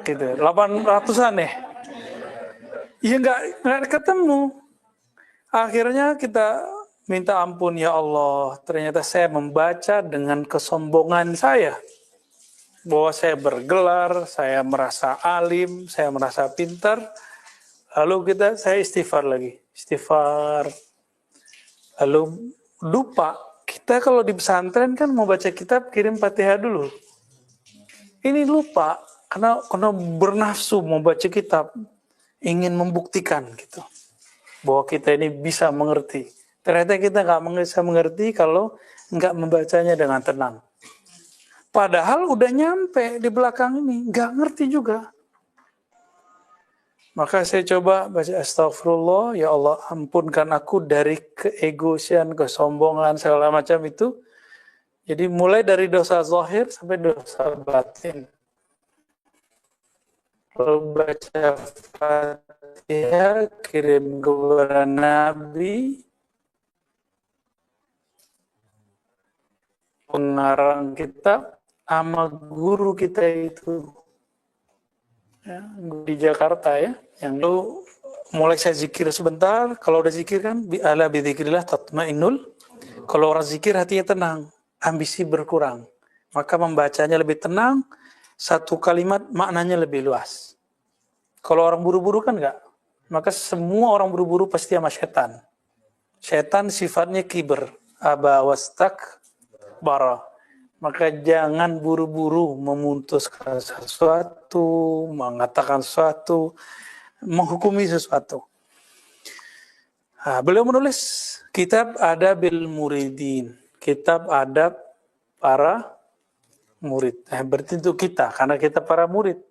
gitu. 800-an ya. Ya nggak ketemu. Akhirnya kita minta ampun, ya Allah, ternyata saya membaca dengan kesombongan saya. Bahwa saya bergelar, saya merasa alim, saya merasa pintar. Lalu saya istighfar lagi. Istighfar. Lalu lupa. Kita kalau di pesantren kan mau baca kitab kirim Fatihah dulu. Ini lupa karena bernafsu mau baca kitab, ingin membuktikan gitu bahwa kita ini bisa mengerti. Ternyata kita nggak bisa mengerti kalau nggak membacanya dengan tenang. Padahal udah nyampe di belakang ini, nggak ngerti juga. Maka saya coba baca astagfirullah, ya Allah ampunkan aku dari keegoisan, kesombongan, segala macam itu. Jadi mulai dari dosa zahir sampai dosa batin. Lalu baca Fatihah, kirim kepada Nabi, pengarang kitab, sama guru kita itu. Ya, di Jakarta ya. Yang itu mulai saya zikir sebentar, kalau udah zikir kan, ala bidzikrillah tatmainnul. Kalau orang zikir hatinya tenang, ambisi berkurang. Maka membacanya lebih tenang, satu kalimat maknanya lebih luas. Kalau orang buru-buru kan enggak. Maka semua orang buru-buru pasti sama setan. Setan sifatnya kiber, aba wastakbara. Maka jangan buru-buru memutuskan sesuatu, mengatakan sesuatu, menghukumi sesuatu. Nah, beliau menulis kitab Adabil Muridin, kitab adab para murid. Berarti itu kita, karena kita para murid.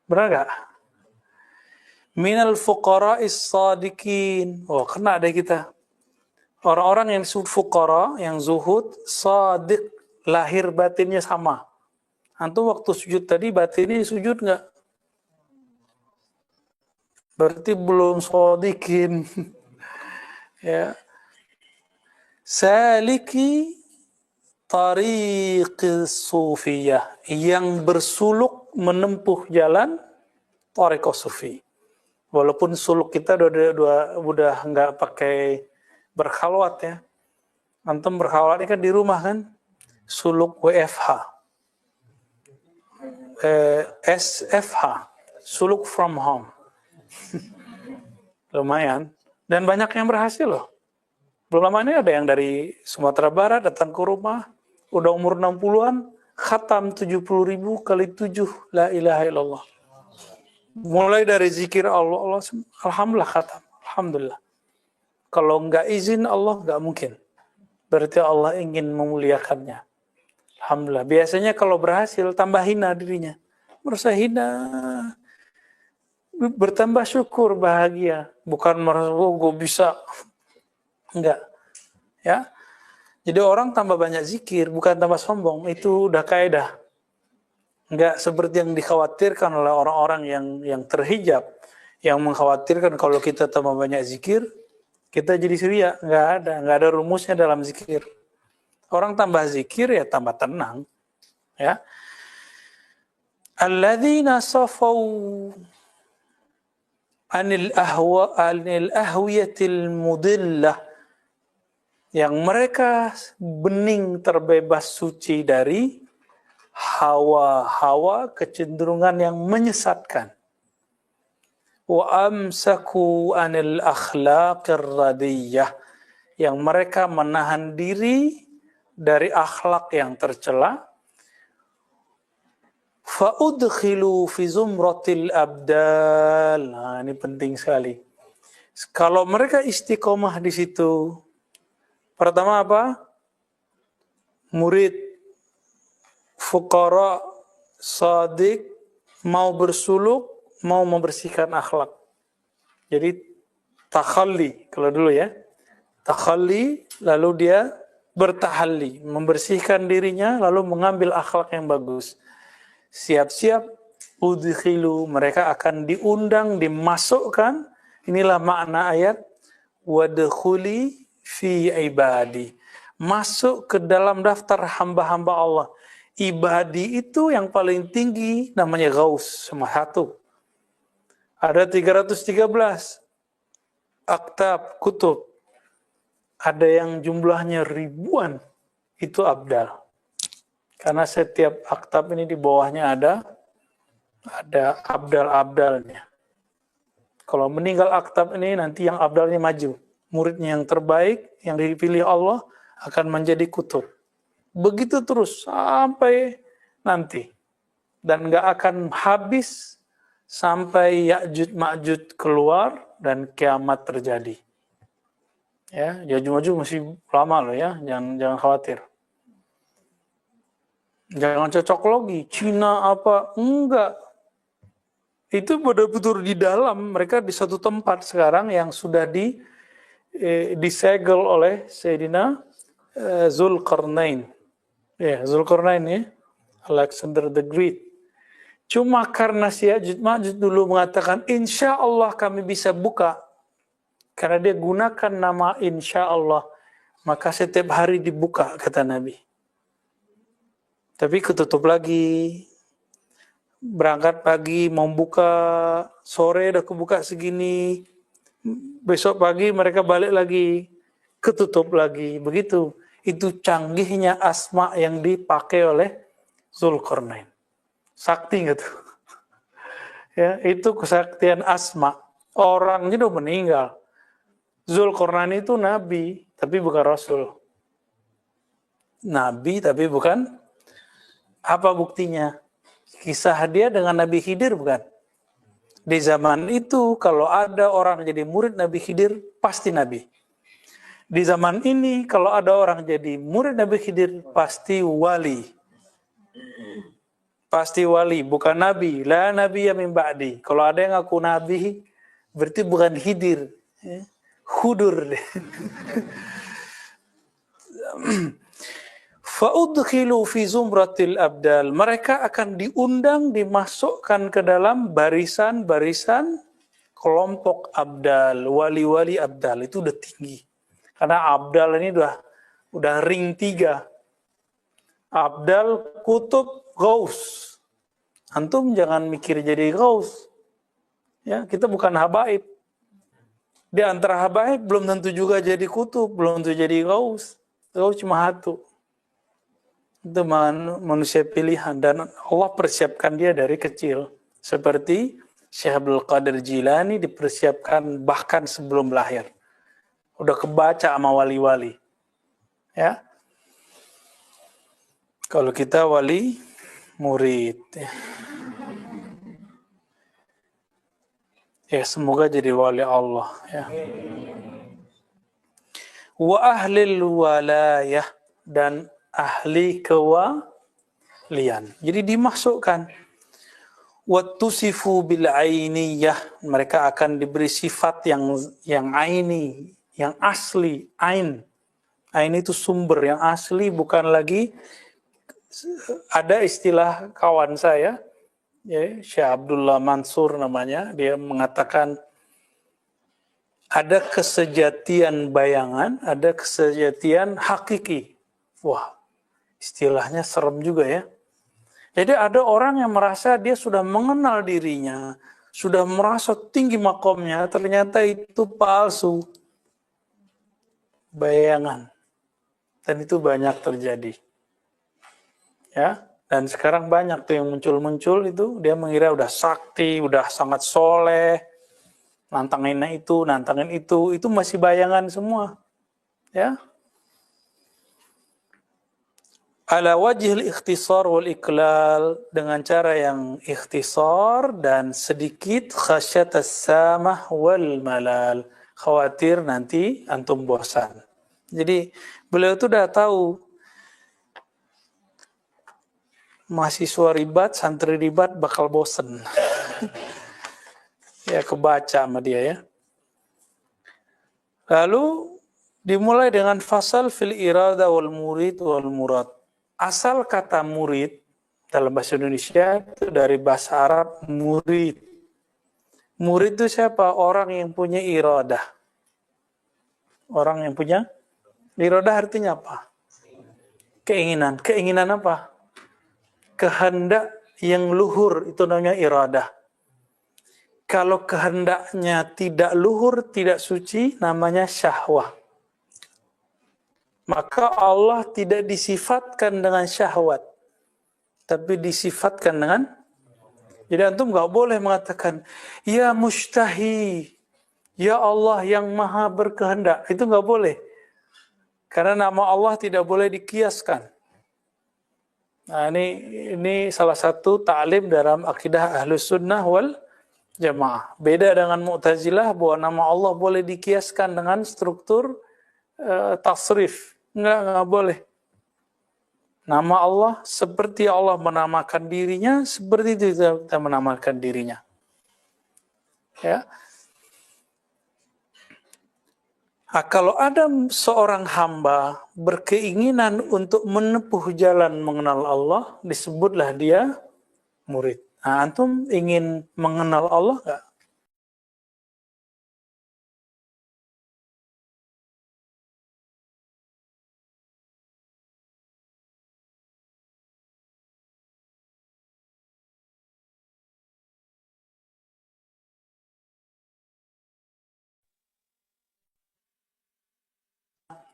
Benar nggak? Minal fuqara'is sadiqin. Oh, kena deh kita. Orang-orang yang fuqara, yang zuhud, sadiq, lahir batinnya sama. Antum waktu sujud tadi batinnya sujud nggak? Berarti belum sadiqin. Ya. Saliki tariqis sufiyah, yang bersuluk menempuh jalan tariqah sufi. Walaupun suluk kita udah nggak pakai berkhalwat ya. Antum berkhalwat kan di rumah kan? Suluk WFH. SFH. Suluk from home. Lumayan. Dan banyak yang berhasil loh. Belum lama ini ada yang dari Sumatera Barat datang ke rumah. Udah umur 60-an. Khatam 70.000 kali 7. La ilaha illallah. Mulai dari zikir Allah, alhamdulillah khatam. Alhamdulillah. Kalau nggak izin Allah nggak mungkin. Berarti Allah ingin memuliakannya. Alhamdulillah. Biasanya kalau berhasil tambah hina dirinya. Merasa hina. Bertambah syukur, bahagia. Bukan merasa, oh gue bisa. Enggak. Ya. Jadi orang tambah banyak zikir, bukan tambah sombong. Itu udah kaidah. Enggak seperti yang dikhawatirkan oleh orang-orang yang terhijab. Yang mengkhawatirkan kalau kita tambah banyak zikir, kita jadi ceria. Enggak ada rumusnya dalam zikir. Orang tambah zikir ya tambah tenang. Ya. Alladzina safau anil ahwiyatil mudillah, yang mereka bening terbebas suci dari hawa-hawa kecenderungan yang menyesatkan. Wa amsaku anil akhlaqir radiyah, yang mereka menahan diri dari akhlak yang tercela. Fa'udkhilu fi zumratil abdal. Nah, ini penting sekali. Kalau mereka istiqomah di situ, pertama apa? Murid fuqara, sadiq, mau bersuluk, mau membersihkan akhlak. Jadi takhalli, kalau dulu ya. Takhalli, lalu dia bertahalli, membersihkan dirinya, lalu mengambil akhlak yang bagus. Siap-siap, udkhilu, mereka akan diundang, dimasukkan. Inilah makna ayat, wadkhuli fi ibadi. Masuk ke dalam daftar hamba-hamba Allah Ibadi itu yang paling tinggi namanya Ghaus, cuma satu. Ada 313 aktab kutub. Ada yang jumlahnya ribuan, itu abdal. Karena setiap aktab ini di bawahnya ada abdal-abdalnya. Kalau meninggal aktab ini, nanti yang abdalnya maju. Muridnya yang terbaik, yang dipilih Allah, akan menjadi kutub. Begitu terus sampai nanti. Dan gak akan habis sampai Ya'juj Ma'juj keluar dan kiamat terjadi. Ya, Ya'juj Ma'juj masih lama loh ya, jangan khawatir. Jangan cocok logi, Cina apa, enggak. Itu betul-betul di dalam, mereka di satu tempat sekarang yang sudah disegel oleh Sayyidina Zulkarnain. Ya, Zulkarnain ya, Alexander the Great. Cuma karena si Ya'juj Ma'juj dulu mengatakan, insya Allah kami bisa buka. Karena dia gunakan nama insya Allah, maka setiap hari dibuka, kata Nabi. Tapi ketutup lagi. Berangkat pagi, mau buka, sore udah kebuka segini. Besok pagi mereka balik lagi, ketutup lagi. Begitu. Itu canggihnya asma yang dipakai oleh Zulkarnain. Sakti nggak tuh? Ya, itu kesaktian asma. Orangnya udah meninggal. Zulkarnain itu nabi, tapi bukan rasul. Nabi, tapi bukan. Apa buktinya? Kisah dia dengan Nabi Khidir bukan? Di zaman itu, kalau ada orang jadi murid Nabi Khidir, pasti nabi. Di zaman ini, kalau ada orang jadi murid Nabi Khidir, pasti wali. Pasti wali, bukan nabi. La nabi min ba'di. Kalau ada yang ngaku nabi, berarti bukan Khidir. Khudur. Fa'udkhilu fi zumratil abdal. Mereka akan diundang, dimasukkan ke dalam barisan-barisan kelompok abdal, wali-wali abdal. Itu udah tinggi. Karena abdal ini udah ring 3. Abdal, kutub, ghaus. Antum jangan mikir jadi ghaus. Ya, kita bukan habaib. Di antara habaib belum tentu juga jadi kutub, belum tentu jadi ghaus. Ghaus cuma satu. Itu manusia pilihan, dan Allah persiapkan dia dari kecil. Seperti Syekh Abdul Qadir Jilani dipersiapkan bahkan sebelum lahir. Udah kebaca sama wali-wali. Ya. Kalau kita wali murid. Ya, semoga jadi wali Allah ya. Wa ahlil walayah, dan ahli kewalian. Jadi dimasukkan. Wattusifu bil ainiyah, mereka akan diberi sifat yang aini, yang asli, ain. Ain itu sumber yang asli, bukan lagi ada istilah kawan saya, ya, Syekh Abdullah Mansur namanya, dia mengatakan ada kesejatian bayangan, ada kesejatian hakiki. Wah, istilahnya serem juga ya. Jadi ada orang yang merasa dia sudah mengenal dirinya, sudah merasa tinggi makomnya, ternyata itu palsu. Bayangan. Dan itu banyak terjadi. Ya, dan sekarang banyak tuh yang muncul-muncul itu, dia mengira udah sakti, udah sangat soleh, nantangin itu masih bayangan semua. Ya. Ala wajhil ikhtisar wal iklal, dengan cara yang ikhtisar dan sedikit, khasyatas samah wal malal, khawatir nanti antum bosan. Jadi beliau itu udah tahu mahasiswa ribat, santri ribat bakal bosan. Ya, kebaca sama dia ya. Lalu dimulai dengan fasal fil irada wal murid wal murad. Asal kata murid dalam bahasa Indonesia itu dari bahasa Arab murid. Murid itu siapa? Orang yang punya iradah. Orang yang punya iradah artinya apa? Keinginan. Keinginan apa? kehendak yang luhur, itu namanya iradah. Kalau kehendaknya tidak luhur, tidak suci, namanya syahwah. Maka Allah tidak disifatkan dengan syahwat, tapi disifatkan dengan, jadi antum nggak boleh mengatakan, ya mustahi, ya Allah yang maha berkehendak. Itu nggak boleh. Karena nama Allah tidak boleh dikiaskan. Nah, ini salah satu ta'lim dalam akidah Ahlus Sunnah wal Jamaah. Beda dengan Mu'tazilah bahwa nama Allah boleh dikiaskan dengan struktur tasrif. Enggak boleh. Nama Allah seperti Allah menamakan dirinya, seperti itu kita menamakan dirinya. Ya. Nah, kalau ada seorang hamba berkeinginan untuk menempuh jalan mengenal Allah, disebutlah dia murid. Nah, antum ingin mengenal Allah nggak?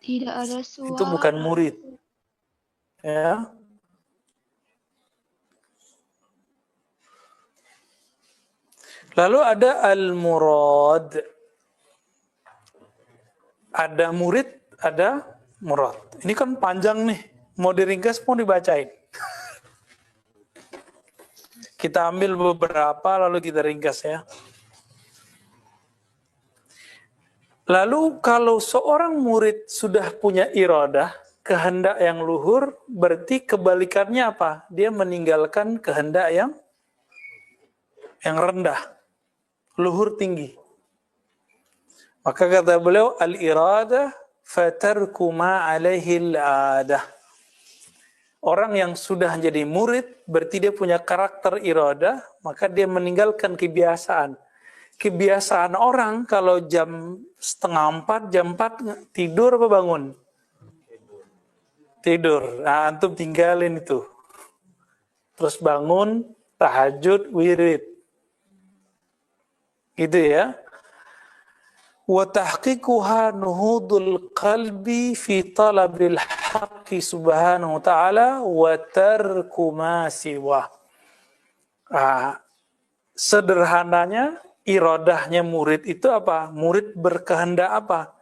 Tidak ada suara. Itu bukan murid. Ya. Lalu ada al-murad. Ada murid, ada murad. Ini kan panjang nih. Mau diringkas, mau dibacain. Kita ambil beberapa, lalu kita ringkas ya. Lalu kalau seorang murid sudah punya iradah, kehendak yang luhur, berarti kebalikannya apa? Dia meninggalkan kehendak yang rendah, luhur tinggi. Maka kata beliau, al-iradah fatarku ma alaihi al-adah. Orang yang sudah jadi murid, berarti dia punya karakter iradah, maka dia meninggalkan kebiasaan. Kebiasaan orang kalau jam 3:30, jam 4 tidur apa bangun? Tidur. Nah, antum tinggalin itu. Terus bangun, tahajud, wirid. Gitu ya. Wa tahqiquha nuhudul qalbi fi talabil haqqi subhanahu wa ta'ala wa tarku ma siwa. Sederhananya, iradahnya murid itu apa? Murid berkehendak apa?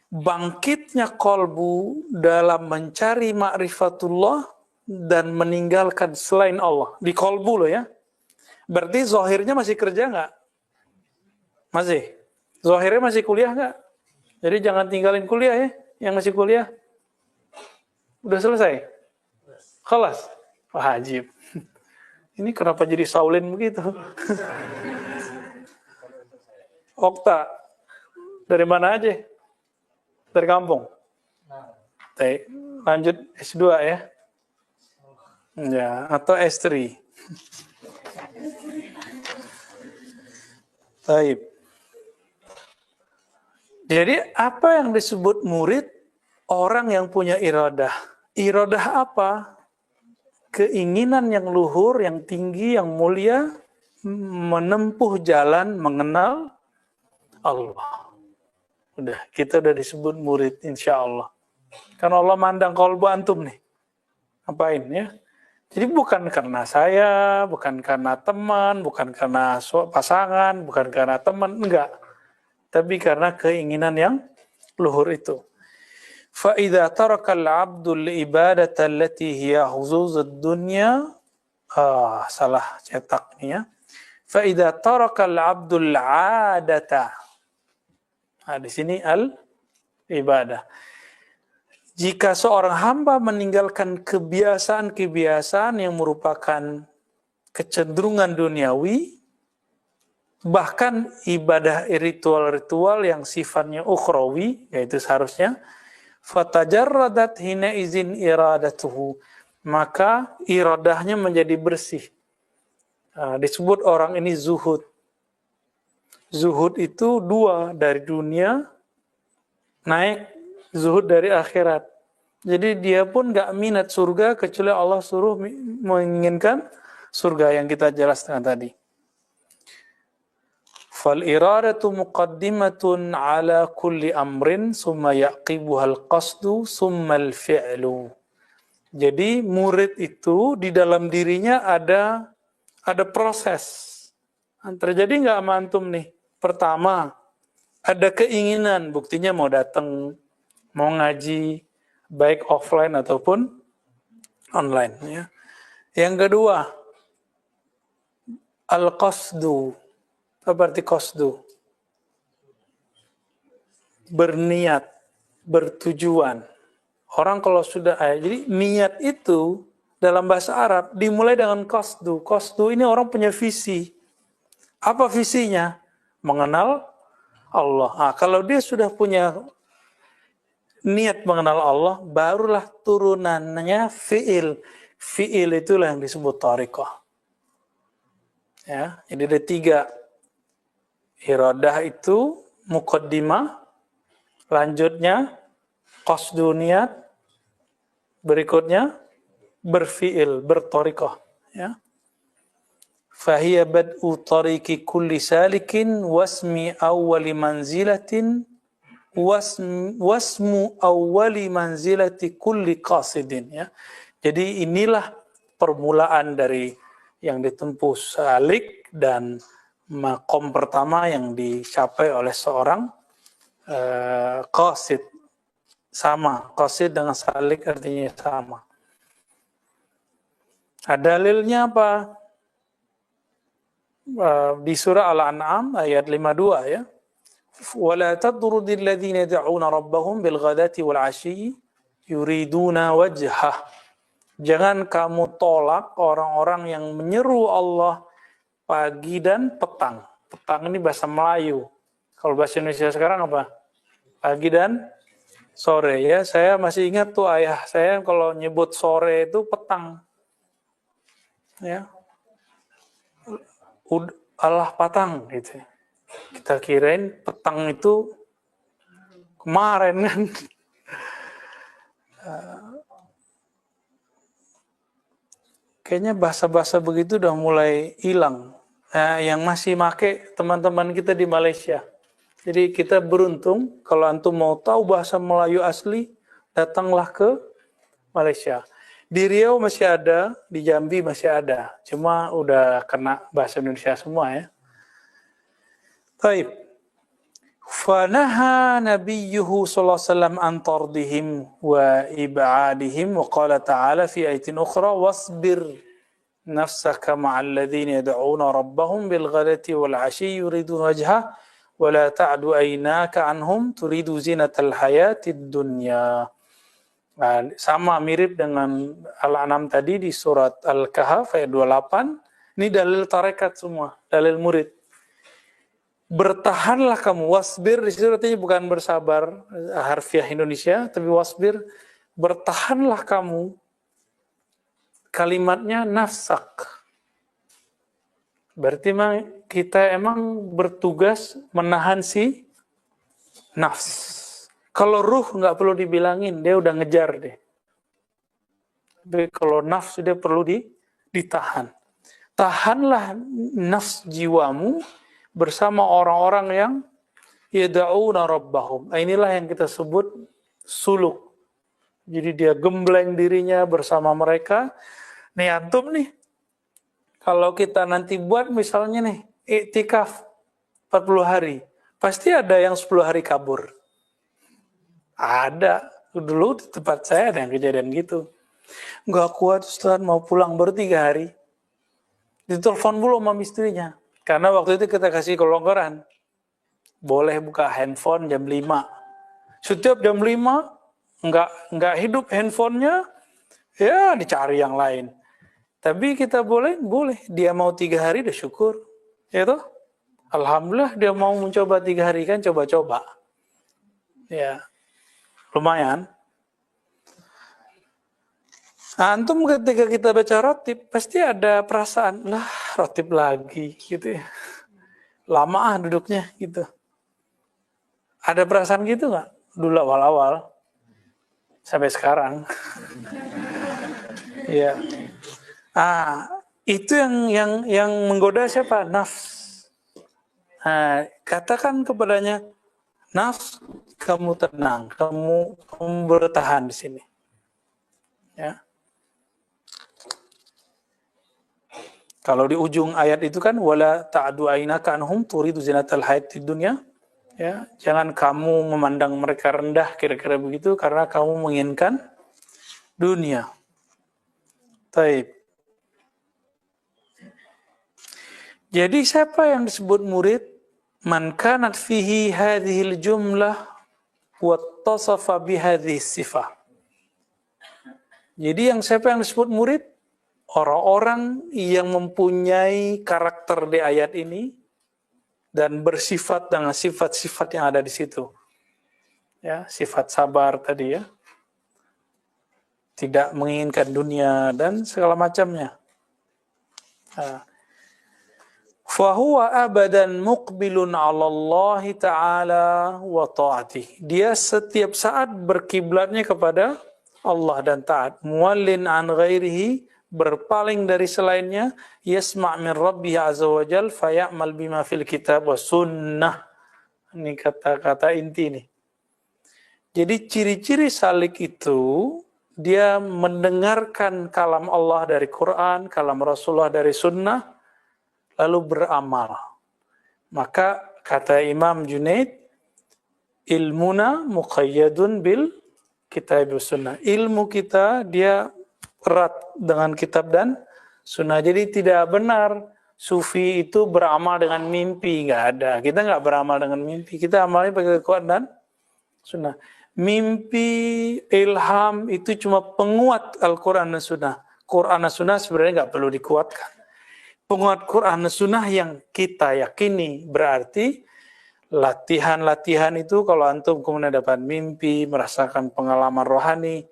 Bangkitnya kolbu dalam mencari ma'rifatullah dan meninggalkan selain Allah. Di kolbu loh ya. Berarti zahirnya masih kerja nggak? Masih. Zahirnya masih kuliah nggak? Jadi jangan tinggalin kuliah ya. Yang masih kuliah. Udah selesai? Kelas? Wajib. Ini kenapa jadi Saulin begitu? Okta, dari mana aja? Dari kampung? Lanjut S2 ya? Ya, atau S3? Baik. Jadi apa yang disebut murid? Orang yang punya iradah. Iradah apa? Keinginan yang luhur, yang tinggi, yang mulia, menempuh jalan mengenal Allah. Udah, kita udah disebut murid insya Allah. Karena Allah mandang kolbu antum nih. Apain ya? Jadi bukan karena saya, bukan karena teman, bukan karena pasangan, bukan karena teman, enggak. Tapi karena keinginan yang luhur itu. فَإِذَا تَرَكَ الْعَبْدُ الْإِبَادَةَ الَّتِي هِيَ حُظُوظُ الدُّنْيَا salah cetak nih ya. فَإِذَا تَرَكَ الْعَبْدُ الْعَادَةَ. Nah, di sini al-ibadah. Jika seorang hamba meninggalkan kebiasaan-kebiasaan yang merupakan kecenderungan duniawi, bahkan ibadah ritual-ritual yang sifatnya ukhrawi, yaitu seharusnya, fatajarradat hina izin iradatuhu, maka iradahnya menjadi bersih. Disebut orang ini zuhud. Zuhud itu dua, dari dunia naik zuhud dari akhirat. Jadi dia pun nggak minat surga kecuali Allah suruh menginginkan surga yang kita jelaskan tadi. Fal iradatu muqaddimatun ala kulli amrin summa yaqibuha al-qasdu summa al-fi'lu. Jadi murid itu di dalam dirinya ada proses. Terjadi nggak sama antum nih? Pertama, ada keinginan, buktinya mau datang, mau ngaji, baik offline ataupun online. Ya. Yang kedua, al-qasdu. Apa arti qasdu? Berniat, bertujuan. Orang kalau sudah, jadi niat itu dalam bahasa Arab dimulai dengan qasdu. Qasdu ini orang punya visi. Apa visinya? Mengenal Allah. Nah, kalau dia sudah punya niat mengenal Allah, barulah turunannya fi'il. Fi'il itulah yang disebut thariqah. Ya, jadi ada 3. Iradah itu muqaddimah, lanjutnya qasdu niat, berikutnya berfi'il, berthariqah. Ya. Fahiya bad'u tariqi kulli salikin wasmi awwali manzilatin wasmu awwali manzilati kulli qasidin. Ya. Jadi inilah permulaan dari yang ditempuh salik dan makom pertama yang dicapai oleh seorang qasid. Sama, qasid dengan salik artinya sama. Dalilnya apa? Di surah Al-An'am ayat 52 ya. Wala tadrudil ladzina yad'una rabbahum bil ghadati wal 'ashyi yuriduna wajhah. Jangan kamu tolak orang-orang yang menyeru Allah pagi dan petang. Petang ini bahasa Melayu. Kalau bahasa Indonesia sekarang apa? Pagi dan sore ya. Saya masih ingat tuh ayah saya kalau nyebut sore itu petang. Ya. Allah patang gitu. Kita kirain petang itu kemarin kan. Kayaknya bahasa-bahasa begitu udah mulai hilang. Yang masih make teman-teman kita di Malaysia. Jadi kita beruntung kalau antum mau tahu bahasa Melayu asli, datanglah ke Malaysia. Di Riau masih ada, di Jambi masih ada. Cuma udah kena bahasa Indonesia semua ya. Baik. Fanaha nabiyyuhu sallallahu alaihi wasallam an tardihim wa ib'adihim wa qala ta'ala fi ayatin ukhra wasbir nafsaka ma'al ladzina yad'una rabbahum bil ghadati wal 'ashyi yuriduna wajha wa la ta'du aynaka anhum turidu zinatal hayatid dunya. Nah, sama mirip dengan Al-An'am tadi di surat Al-Kahf ayat 28. Ini dalil tarekat semua, dalil murid. Bertahanlah kamu, wasbir di situ artinya bukan bersabar harfiah Indonesia, tapi wasbir, bertahanlah kamu. Kalimatnya nafsak. Berarti kita emang bertugas menahan si nafs. Kalau ruh nggak perlu dibilangin, dia udah ngejar deh. Tapi kalau nafsu dia perlu ditahan. Tahanlah nafs jiwamu bersama orang-orang yang yad'una rabbahum. Inilah yang kita sebut suluk. Jadi dia gembleng dirinya bersama mereka. Nih antum nih, kalau kita nanti buat misalnya nih, iktikaf 40 hari, pasti ada yang 10 hari kabur. Ada. Dulu di tempat saya ada yang kejadian gitu. Nggak kuat Ustaz, mau pulang baru 3 hari. Ditelepon dulu sama istrinya. Karena waktu itu kita kasih kelonggaran. Boleh buka handphone jam 5. Setiap jam 5, nggak hidup handphonenya, ya dicari yang lain. Tapi kita boleh. Dia mau 3 hari udah syukur. Ya toh? Alhamdulillah dia mau mencoba 3 hari kan, coba-coba. Ya. Lumayan. Antum ketika kita baca rotib, pasti ada perasaan, lah rotib lagi gitu ya. Lama duduknya gitu. Ada perasaan gitu nggak? Dulu awal-awal. sampai sekarang. Ya. Itu yang menggoda siapa? Nafs. Katakan kepadanya, nafs, kamu tenang, kamu bertahan di sini. Ya. Kalau di ujung ayat itu kan wala ta'du ainaka anhum turidu zinatal hayatid dunya. Ya, jangan kamu memandang mereka rendah kira-kira begitu karena kamu menginginkan dunia. Taib. Jadi siapa yang disebut murid? Man kanat fihi hadhil jumlah wattasafa bihadhihi sifah. Jadi siapa yang disebut murid? Orang-orang yang mempunyai karakter di ayat ini dan bersifat dengan sifat-sifat yang ada di situ. Ya, sifat sabar tadi ya. Tidak menginginkan dunia dan segala macamnya. Fahuwa abadan muqbilun 'ala Allah Ta'ala wa ta'atih. Dia setiap saat berkiblatnya kepada Allah dan taat. Muwallin an ghairihi, berpaling dari selainnya. Yasma' min Rabbih azza wa jal faya'mal bima fil kitab wa sunnah. Ini kata-kata inti nih. Jadi ciri-ciri salik itu dia mendengarkan kalam Allah dari Quran, kalam Rasulullah dari sunnah, lalu beramal. Maka kata Imam Junaid, ilmuna muqayyadun bil kitab dan sunnah. Ilmu kita dia erat dengan kitab dan sunnah. Jadi tidak benar sufi itu beramal dengan mimpi, nggak ada. Kita nggak beramal dengan mimpi. Kita amalnya pakai Quran dan sunnah. Mimpi, ilham itu cuma penguat Al-Quran dan sunnah. Quran dan sunnah sebenarnya nggak perlu dikuatkan. Penguat Quran dan sunnah yang kita yakini berarti latihan-latihan itu kalau antum kemudian dapat mimpi, merasakan pengalaman rohani,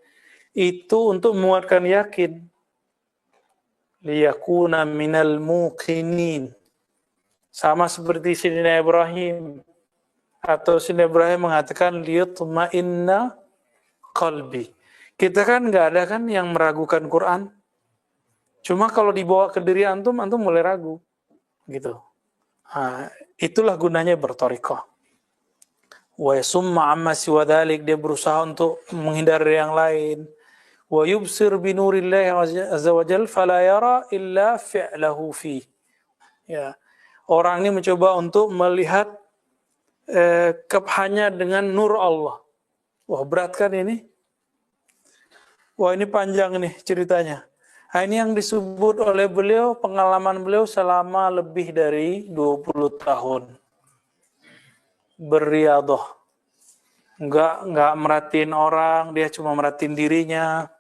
itu untuk menguatkan yakin. Liyakuna minal muqinin. Sama seperti Sayyidina Ibrahim. Atau Sayyidina Ibrahim mengatakan liyatma'inna qalbi. Kita kan nggak ada kan yang meragukan Quran. Cuma kalau dibawa ke diri antum mulai ragu. Gitu. Itulah gunanya berthariqah. Wa yasumma amma siwa dhalik, dia berusaha untuk menghindar dari yang lain. Wa yubsir bi nurillahi azza wa jalla fala yara illa fi'lahu fi. Ya. Orang ini mencoba untuk melihat hanya dengan nur Allah. Wah, berat kan ini? Wah, ini panjang nih ceritanya. Ini yang disebut oleh beliau, pengalaman beliau selama lebih dari 20 tahun. Beriadah. Enggak merhatiin orang, dia cuma merhatiin dirinya.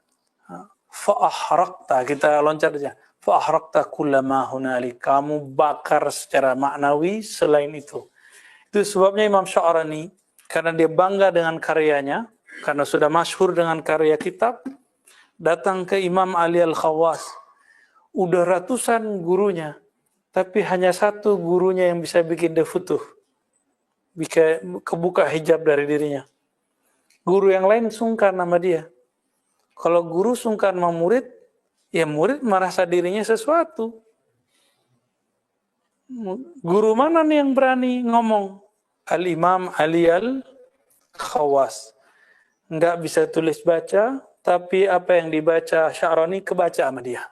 Fa'ahrakta, kita loncat aja. Fa'ahrakta kullama hunalik. Kamu bakar secara maknawi selain itu. Itu sebabnya Imam Sya'rani, karena dia bangga dengan karyanya, karena sudah masyhur dengan karya kitab, datang ke Imam Ali Al-Khawas. Udah ratusan gurunya, tapi hanya satu gurunya yang bisa bikin dia futuh. Kebuka hijab dari dirinya. Guru yang lain sungkan sama dia. Kalau guru sungkan sama murid, ya murid merasa dirinya sesuatu. Guru mana nih yang berani ngomong? Al-Imam Ali Al-Khawas. Nggak bisa tulis baca, tapi apa yang dibaca Sya'rani kebaca sama dia.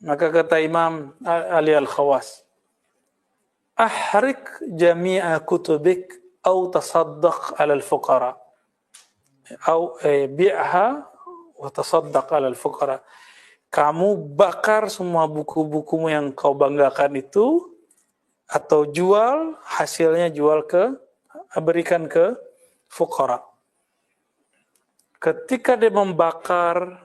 Maka kata Imam Ali Al-Khawas, ahrik jami'a kutubik au tasaddaq ala al-fuqara. Au bi'ha wa tasaddaq ala al-fuqara. Kamu bakar semua buku-bukumu yang kau banggakan itu, atau jual, hasilnya berikan ke fuqara. Ketika dia membakar,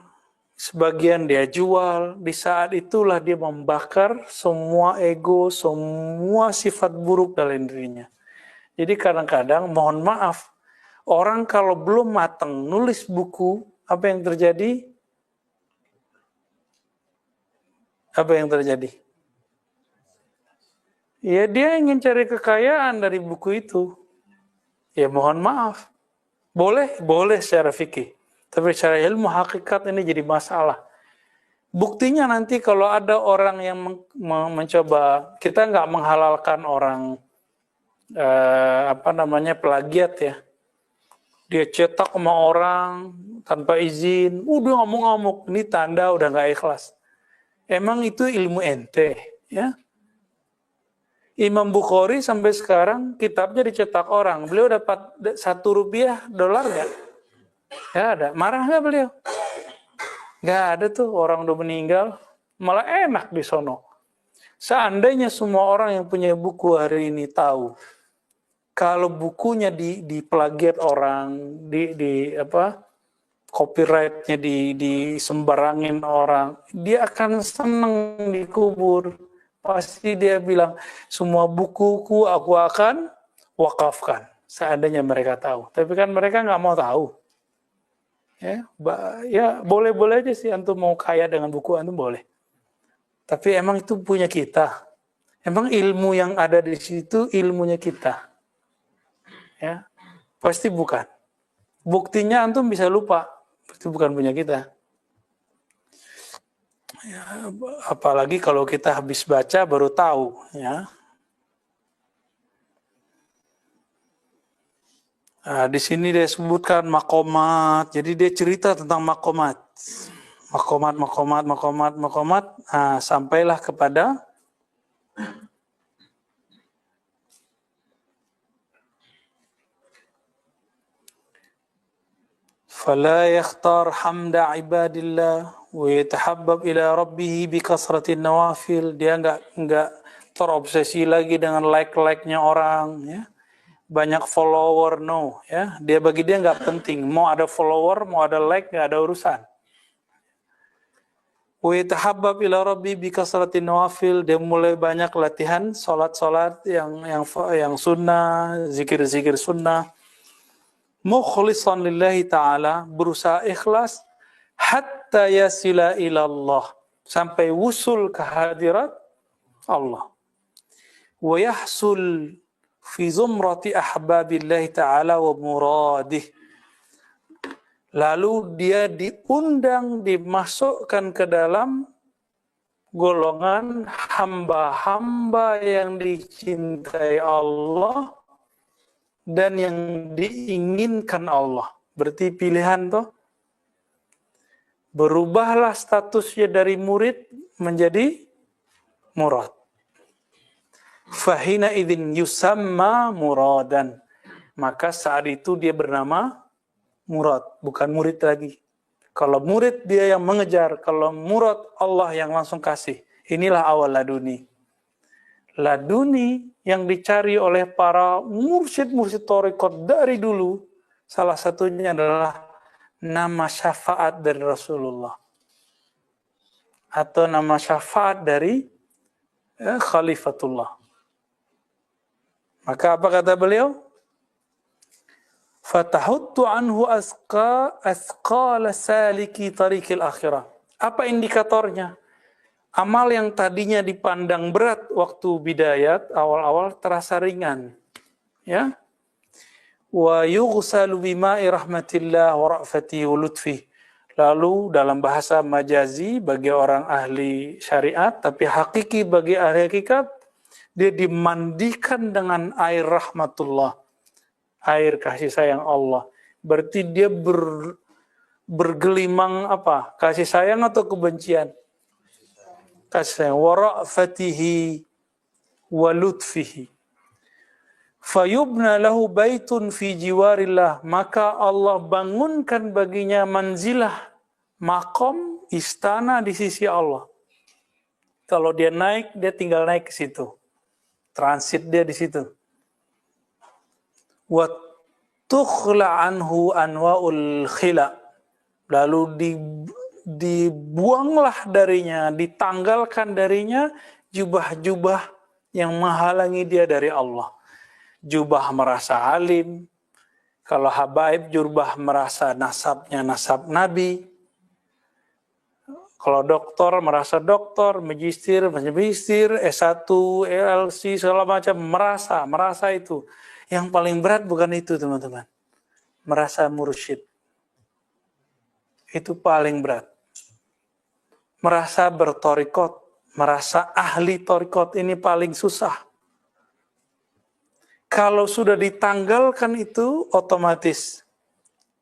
sebagian dia jual, di saat itulah dia membakar semua ego, semua sifat buruk dalam dirinya. Jadi kadang-kadang, mohon maaf, orang kalau belum matang nulis buku, apa yang terjadi? Apa yang terjadi? Ya dia ingin cari kekayaan dari buku itu. Ya mohon maaf. Boleh secara fikih. Tapi secara ilmu hakikat ini jadi masalah. Buktinya nanti kalau ada orang yang mencoba, kita nggak menghalalkan orang plagiat ya. Dia cetak sama orang tanpa izin, udah ngamuk-ngamuk, ini tanda udah nggak ikhlas. Emang itu ilmu ente, ya? Imam Bukhari sampai sekarang kitabnya dicetak orang. Beliau dapat $1 dolar nggak? Ya ada. Marah nggak beliau? Nggak ada tuh, orang udah meninggal. Malah enak di sono. Seandainya semua orang yang punya buku hari ini tahu, kalau bukunya diplagiat orang, copyrightnya disembarangin orang, dia akan seneng dikubur. Pasti dia bilang, semua bukuku aku akan wakafkan. Seandainya mereka tahu. Tapi kan mereka nggak mau tahu. Ya boleh-boleh aja sih antum mau kaya dengan buku antum boleh. Tapi emang itu punya kita. Emang ilmu yang ada di situ ilmunya kita. Ya, pasti bukan. Buktinya antum bisa lupa. Itu bukan punya kita. Ya, apalagi kalau kita habis baca baru tahu, ya. Nah, di sini dia sebutkan makomat. Jadi dia cerita tentang makomat. Makomat. Nah, sampailah kepada fala yakhtar hamda ibadillah wa yatahabbab ila rabbih bi kasratin nawafil. Dia enggak terobsesi lagi dengan like-nya orang, ya. Banyak follower, no, ya. Bagi dia enggak penting. Mau ada follower, mau ada like, enggak ada urusan. Wa yatahabbab ila rabbih bi kasratin nawafil. Dia mulai banyak latihan salat-salat yang sunnah, zikir-zikir sunnah. Mukhlisan lillahi ta'ala, berusaha ikhlas hatta yasila ilallah, sampai wusul ke hadirat Allah. Wa yahsul fi zumrati ahbabillahi ta'ala wa muradih. Lalu dia diundang, dimasukkan ke dalam golongan hamba-hamba yang dicintai Allah dan yang diinginkan Allah. Berarti pilihan toh. Berubahlah statusnya dari murid menjadi murad. Fahina idzin yusamma muradan. Maka saat itu dia bernama murad, bukan murid lagi. Kalau murid dia yang mengejar, kalau murad Allah yang langsung kasih. Inilah awal laduni. Laduni yang dicari oleh para mursyid-mursyid thariqat dari dulu, salah satunya adalah nama syafaat dari Rasulullah. Atau nama syafaat dari Khalifatullah. Maka apa kata beliau? Fatahuttu anhu asqala saliki tariqil akhirah. Apa indikatornya? Amal yang tadinya dipandang berat waktu bidayat, awal-awal terasa ringan. Ya. Wa yughsalu bima'i rahmatillah wa ra'fati wa lutfi. Lalu dalam bahasa majazi bagi orang ahli syariat, tapi hakiki bagi ahli hakikat, dia dimandikan dengan air rahmatullah. Air kasih sayang Allah. Berarti dia bergelimang apa? Kasih sayang atau kebencian? Kasih sayang. Wa ra'fatihi wa lutfihi. Fayubna lahu baitun fi jiwarillah. Maka Allah bangunkan baginya manzilah, makom, istana di sisi Allah. Kalau dia naik, dia tinggal naik ke situ. Transit dia di situ. Wa tukhla anhu anwa'ul khila. Lalu dibuanglah darinya, ditanggalkan darinya jubah-jubah yang menghalangi dia dari Allah. Jubah merasa alim, kalau habaib jubah merasa nasabnya nasab Nabi, kalau doktor merasa doktor, magister, S1, LC, segala macam, merasa itu. Yang paling berat bukan itu, teman-teman. merasa mursyid. Itu paling berat. Merasa bertorikot, merasa ahli torikot, ini paling susah. Kalau sudah ditanggalkan itu, otomatis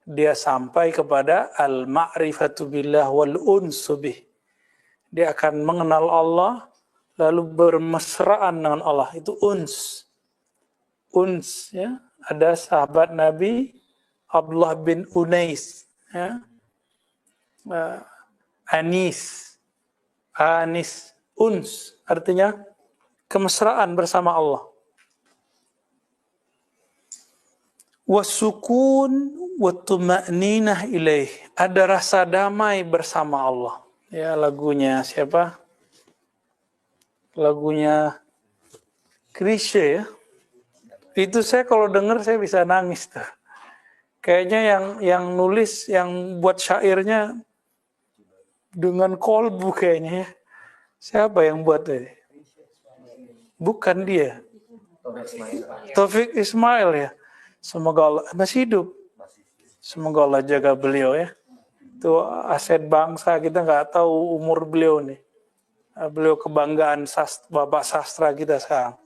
dia sampai kepada al-ma'rifatu billah wal unsu bih. Dia akan mengenal Allah, lalu bermesraan dengan Allah. Itu uns. Uns, ya. Ada sahabat Nabi, Abdullah bin Unais, ya. Anis, uns, artinya kemesraan bersama Allah. Wasukun wattuma'ninah ilaih, ada rasa damai bersama Allah. Ya, lagunya siapa? Lagunya Chrisye, ya. Itu saya kalau dengar saya bisa nangis tuh. Kayaknya yang nulis, yang buat syairnya dengan kolbu kayaknya, ya. Siapa yang buat ini? Bukan dia. Taufik Ismail, ya. Semoga Allah masih hidup. Semoga Allah jaga beliau, ya. Itu aset bangsa, kita nggak tahu umur beliau nih. Beliau kebanggaan bapak sastra kita sekarang.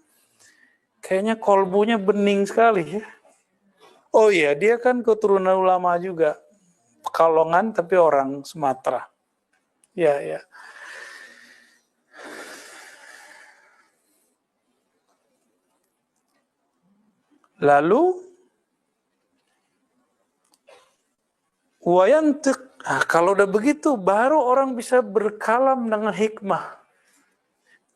Kayaknya kolbunya bening sekali, ya. Oh iya, dia kan keturunan ulama juga. Pekalongan tapi orang Sumatera. Ya, ya. Lalu wayantiq. Nah, kalau udah begitu baru orang bisa berkalam dengan hikmah.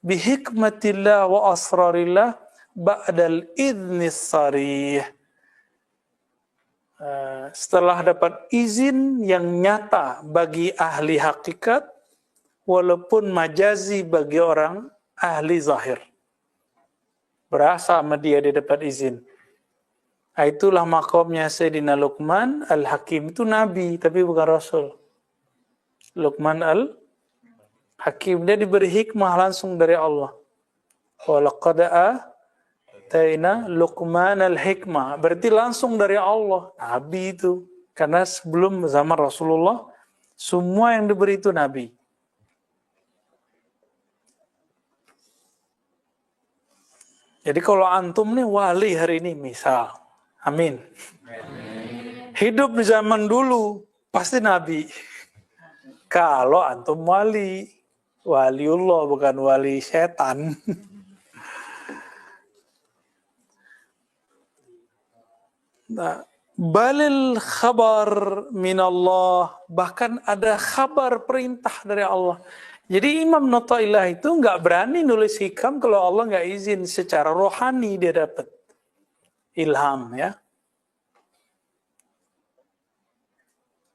Bihikmatillah wa asrarillah ba'dal idnis sarih. Setelah dapat izin yang nyata bagi ahli hakikat, walaupun majazi bagi orang ahli zahir. Berasa sama dia dapat izin. Itulah makomnya Sayyidina Luqman Al-Hakim. Itu Nabi, tapi bukan Rasul. Luqman Al-Hakim, dia diberi hikmah langsung dari Allah. Walaqad ataina Luqman Al-Hikmah. Berarti langsung dari Allah. Nabi itu. Karena sebelum zaman Rasulullah, semua yang diberi itu Nabi. Jadi kalau antum nih wali hari ini misal, amin. Hidup di zaman dulu pasti Nabi. Kalau antum waliullah bukan wali setan. Nah, balil khabar minallah, bahkan ada kabar perintah dari Allah. Jadi Imam Nataillah itu nggak berani nulis hikam kalau Allah nggak izin. Secara rohani dia dapat ilham, ya.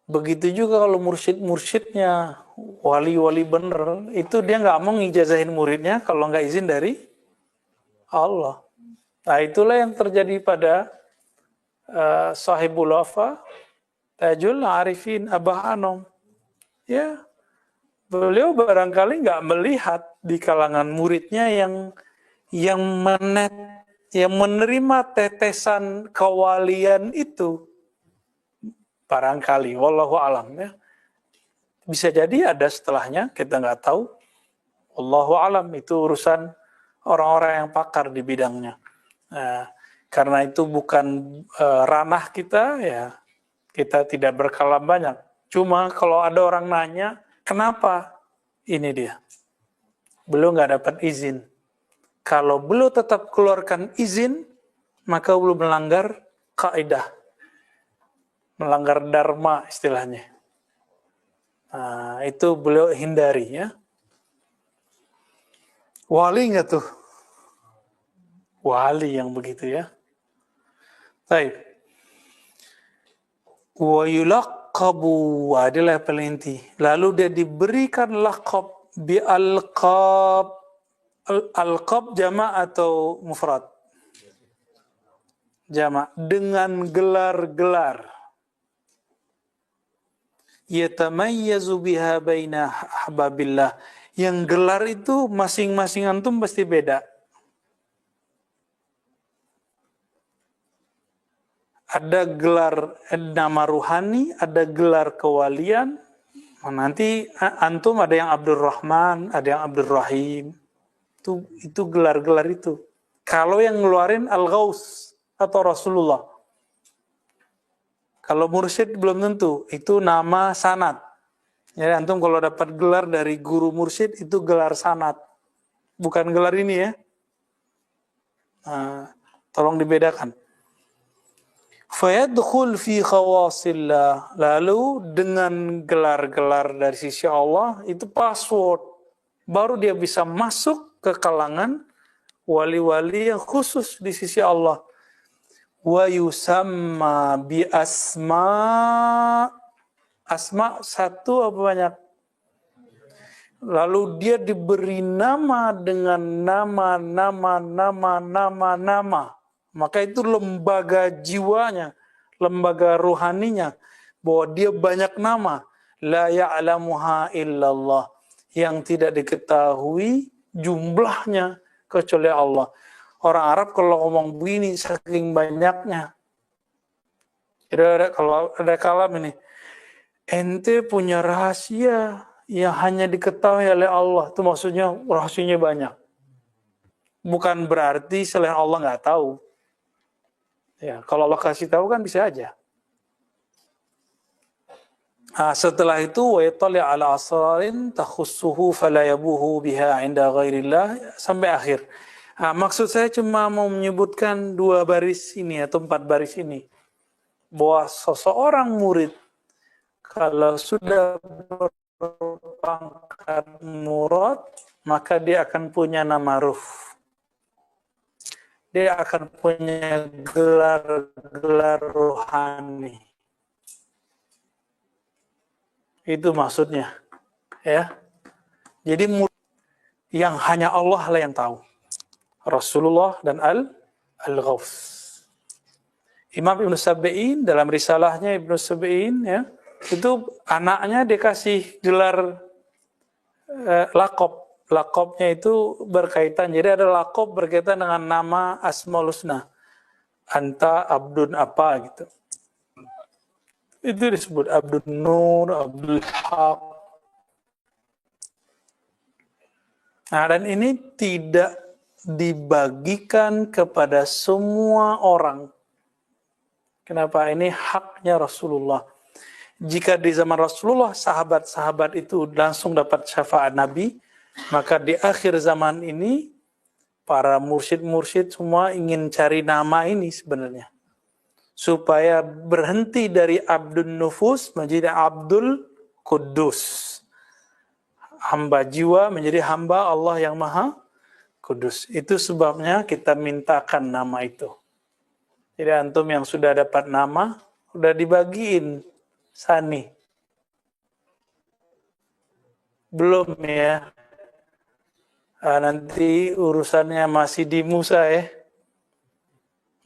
Begitu juga kalau mursyid-mursyidnya, wali-wali bener, itu dia nggak mau ngijazahin muridnya kalau nggak izin dari Allah. Nah, itulah yang terjadi pada Sahibul Wafa, Tajul Arifin, Abah Anom. Ya, beliau barangkali nggak melihat di kalangan muridnya yang menerima tetesan kewalian itu. Barangkali, wallahu alam, ya. Bisa jadi ada setelahnya, kita nggak tahu. Wallahu alam, itu urusan orang-orang yang pakar di bidangnya. Nah, karena itu bukan ranah kita, ya kita tidak berkalam banyak. Cuma kalau ada orang nanya, kenapa? Ini dia. Beliau nggak dapat izin. Kalau beliau tetap keluarkan izin, maka beliau melanggar kaidah. Melanggar dharma istilahnya. Nah, itu beliau hindari, ya. Wali nggak tuh? Wali yang begitu, ya. Baik. Wa yulaqabu, adalah paling inti. Lalu dia diberikan laqab bi alqab. Alqab jama' atau mufrad? Jama', dengan gelar-gelar. Yatamayyazu biha baina ahbabillah. Yang gelar itu masing-masing antum pasti beda. ada gelar nama ruhani, ada gelar kewalian. Nanti antum ada yang Abdurrahman, ada yang Abdurrahim. Itu gelar-gelar itu. Kalau yang ngeluarin Al-Ghaus atau Rasulullah. Kalau mursyid belum tentu, itu nama sanad. Jadi antum kalau dapat gelar dari guru mursyid itu gelar sanad. Bukan gelar ini ya. Nah, tolong dibedakan. Fayadkhul fi khawasillah. Lalu dengan gelar-gelar dari sisi Allah itu password. Baru dia bisa masuk ke kalangan wali-wali yang khusus di sisi Allah. Wa yusamma bi asma satu apa banyak? Lalu dia diberi nama dengan nama. Maka itu lembaga jiwanya, lembaga ruhaninya, bahwa dia banyak nama. La ya'lamuha illallah. Yang tidak diketahui jumlahnya kecuali Allah. Orang Arab kalau ngomong begini saking banyaknya. Jadi kalau ada kalam ini, ente punya rahasia yang hanya diketahui oleh Allah. Itu maksudnya rahasianya banyak. Bukan berarti selain Allah nggak tahu. Ya, kalau Allah kasih tahu kan bisa aja. Nah, setelah itu wa yatali ala asrarin takhussuhu fala yabuhu biha 'inda ghairillah sampai akhir. Nah, maksud saya cuma mau menyebutkan 2 baris ini atau 4 baris ini. Bahwa seseorang murid kalau sudah berpangkat murad, maka dia akan punya nama ruf. Dia akan punya gelar-gelar rohani. Itu maksudnya. Ya. Jadi yang hanya Allah lah yang tahu. Rasulullah dan Al-Ghaus. Imam Ibn Sab'in dalam risalahnya Ibn Sab'in ya, itu anaknya dikasih gelar laqab. Laqabnya itu berkaitan, jadi ada laqab berkaitan dengan nama Asmaul Husna. Anta Abdun apa gitu. Itu disebut Abdun Nur, Abdul Haq. Nah, dan ini tidak dibagikan kepada semua orang. Kenapa? Ini haknya Rasulullah. Jika di zaman Rasulullah, sahabat-sahabat itu langsung dapat syafaat Nabi, maka di akhir zaman ini, para mursyid-mursyid semua ingin cari nama ini sebenarnya. Supaya berhenti dari Abdun Nufus menjadi Abdul Kudus. Hamba jiwa menjadi hamba Allah yang Maha Kudus. Itu sebabnya kita mintakan nama itu. Jadi antum yang sudah dapat nama, udah dibagiin sani. Belum ya. Nanti urusannya masih di Musa ya.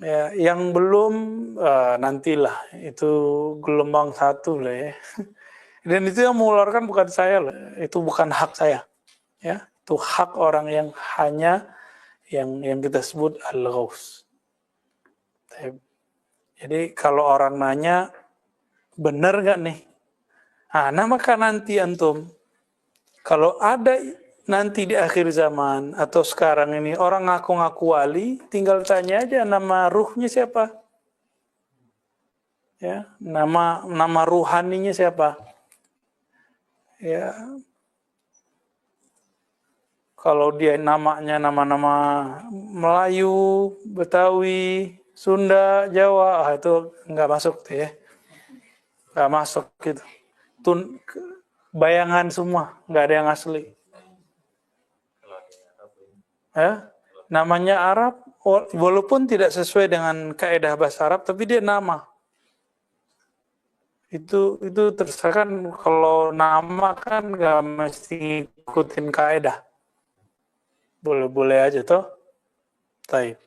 Ya, yang belum nantilah, itu gelombang 1 lah ya. Dan itu yang mengeluarkan bukan saya lah, itu bukan hak saya. Ya, itu hak orang yang hanya yang kita sebut Al-Ghaus. Jadi kalau orang nanya benar nggak nih? Nah, maka nanti antum kalau ada nanti di akhir zaman atau sekarang ini orang ngaku-ngaku wali, tinggal tanya aja nama ruhnya siapa, ya, nama ruhaninya siapa, ya. Kalau dia namanya nama-nama Melayu, Betawi, Sunda, Jawa, itu nggak masuk tuh ya, nggak masuk gitu. Bayangan semua, nggak ada yang asli. Ya, namanya Arab, walaupun tidak sesuai dengan kaidah bahasa Arab, tapi dia nama. Itu terserah kan, kalau nama kan nggak mesti ikutin kaidah. Boleh-boleh aja toh. Baik.